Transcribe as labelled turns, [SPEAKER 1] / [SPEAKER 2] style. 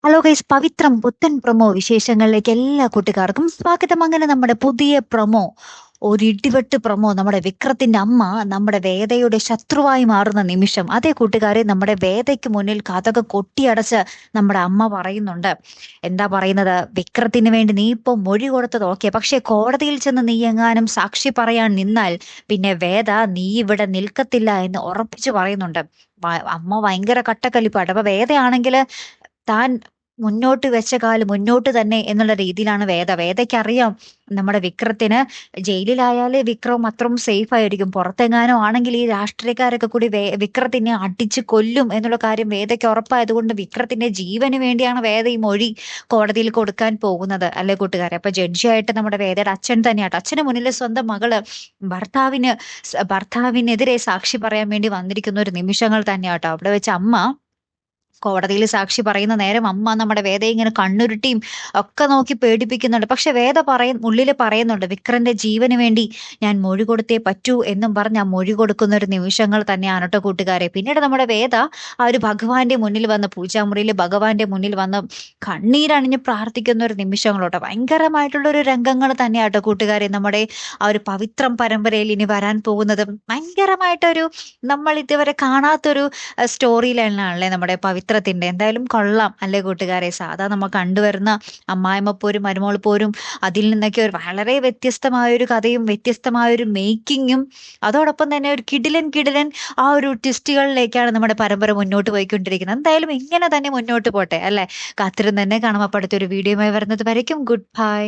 [SPEAKER 1] Hello guys, പവിത്രം പുത്തൻ promo വിശേഷങ്ങളിലേക്ക് എല്ലാ കൂട്ടുകാർക്കും സ്വാഗതം. അങ്ങനെ നമ്മുടെ പുതിയ പ്രൊമോ, ഒരു ഇടിവെട്ട് പ്രൊമോ. നമ്മുടെ വിക്രത്തിന്റെ അമ്മ നമ്മുടെ വേദയുടെ ശത്രുവായി മാറുന്ന നിമിഷം. അതേ കൂട്ടുകാരെ, നമ്മുടെ വേദയ്ക്ക് മുന്നിൽ കതക് കൊട്ടിയടച്ച് നമ്മുടെ അമ്മ പറയുന്നുണ്ട്. എന്താ പറയുന്നത്? വിക്രത്തിന് വേണ്ടി നീ ഇപ്പൊ മൊഴി കൊടുത്തത് ഓക്കെ, പക്ഷെ കോടതിയിൽ ചെന്ന് നീ എങ്ങാനും സാക്ഷി പറയാൻ നിന്നാൽ പിന്നെ വേദ നീ ഇവിടെ നിൽക്കത്തില്ല എന്ന് ഉറപ്പിച്ചു പറയുന്നുണ്ട്. അമ്മ ഭയങ്കര കട്ടക്കലിപ്പാട്ട്. അപ്പൊ വേദയാണെങ്കിൽ താൻ മുന്നോട്ട് വെച്ച കാല് മുന്നോട്ട് തന്നെ എന്നുള്ള രീതിയിലാണ് വേദയ്ക്കറിയാം നമ്മുടെ വിക്രത്തിന് ജയിലിലായാലേ വിക്രം അത്രയും സേഫ് ആയിരിക്കും. പുറത്തെങ്ങാനും ആണെങ്കിൽ ഈ രാഷ്ട്രീയക്കാരൊക്കെ കൂടി വിക്രത്തിനെ അടിച്ച് കൊല്ലും എന്നുള്ള കാര്യം വേദയ്ക്ക് ഉറപ്പായതുകൊണ്ട് വിക്രത്തിന്റെ ജീവന് വേണ്ടിയാണ് വേദ ഈ മൊഴി കോടതിയിൽ കൊടുക്കാൻ പോകുന്നത്, അല്ലെ കൂട്ടുകാരെ? അപ്പൊ ജഡ്ജിയായിട്ട് നമ്മുടെ വേദയുടെ അച്ഛൻ തന്നെയാട്ടോ. അച്ഛന് മുന്നിൽ സ്വന്തം മകള് ഭർത്താവിനെതിരെ സാക്ഷി പറയാൻ വേണ്ടി വന്നിരിക്കുന്ന ഒരു നിമിഷങ്ങൾ തന്നെയാട്ടോ. അവിടെ വെച്ച് അമ്മ കോടതിയിൽ സാക്ഷി പറയുന്ന നേരം അമ്മ നമ്മുടെ വേദയെ ഇങ്ങനെ കണ്ണുരുട്ടിയും ഒക്കെ നോക്കി പേടിപ്പിക്കുന്നുണ്ട്. പക്ഷെ വേദ ഉള്ളിൽ പറയുന്നുണ്ട്, വിക്രന്റെ ജീവന് വേണ്ടി ഞാൻ മൊഴി കൊടുത്തേ പറ്റൂ എന്നും പറഞ്ഞ് ആ മൊഴി കൊടുക്കുന്ന ഒരു നിമിഷങ്ങൾ തന്നെയാണ് കേട്ടോ കൂട്ടുകാരെ. പിന്നീട് നമ്മുടെ വേദ ആ ഒരു ഭഗവാന്റെ മുന്നിൽ വന്ന്, പൂജാമുറിയിൽ ഭഗവാന്റെ മുന്നിൽ വന്ന് കണ്ണീരണിഞ്ഞ് പ്രാർത്ഥിക്കുന്ന ഒരു നിമിഷങ്ങളോട്ടോ. ഭയങ്കരമായിട്ടുള്ള ഒരു രംഗങ്ങൾ തന്നെയാട്ടോ കൂട്ടുകാരെ നമ്മുടെ ആ ഒരു പവിത്രം പരമ്പരയിൽ ഇനി വരാൻ പോകുന്നത്. ഭയങ്കരമായിട്ടൊരു നമ്മൾ ഇതുവരെ കാണാത്തൊരു സ്റ്റോറി ലൈനാണല്ലേ നമ്മുടെ പവിത്രത്തിന്റെ. എന്തായാലും കൊള്ളാം അല്ലേ കൂട്ടുകാരെ? സാധാ നമ്മൾ കണ്ടുവരുന്ന അമ്മായിമ്മ പോരും മരുമോൾ പോരും അതിൽ നിന്നൊക്കെ ഒരു വളരെ വ്യത്യസ്തമായ ഒരു കഥയും വ്യത്യസ്തമായ ഒരു മേക്കിങ്ങും അതോടൊപ്പം തന്നെ ഒരു കിടിലൻ ആ ഒരു ട്വിസ്റ്റുകളിലേക്കാണ് നമ്മുടെ പരമ്പര മുന്നോട്ട് പോയിക്കൊണ്ടിരിക്കുന്നത്. എന്തായാലും ഇങ്ങനെ തന്നെ മുന്നോട്ട് പോട്ടെ അല്ലെ? കാത്തിരുന്ന് തന്നെ കാണാം. അപ്പൊ അടുത്തൊരു വീഡിയോയുമായി വരുന്നത് വരയ്ക്കും ഗുഡ് ബൈ.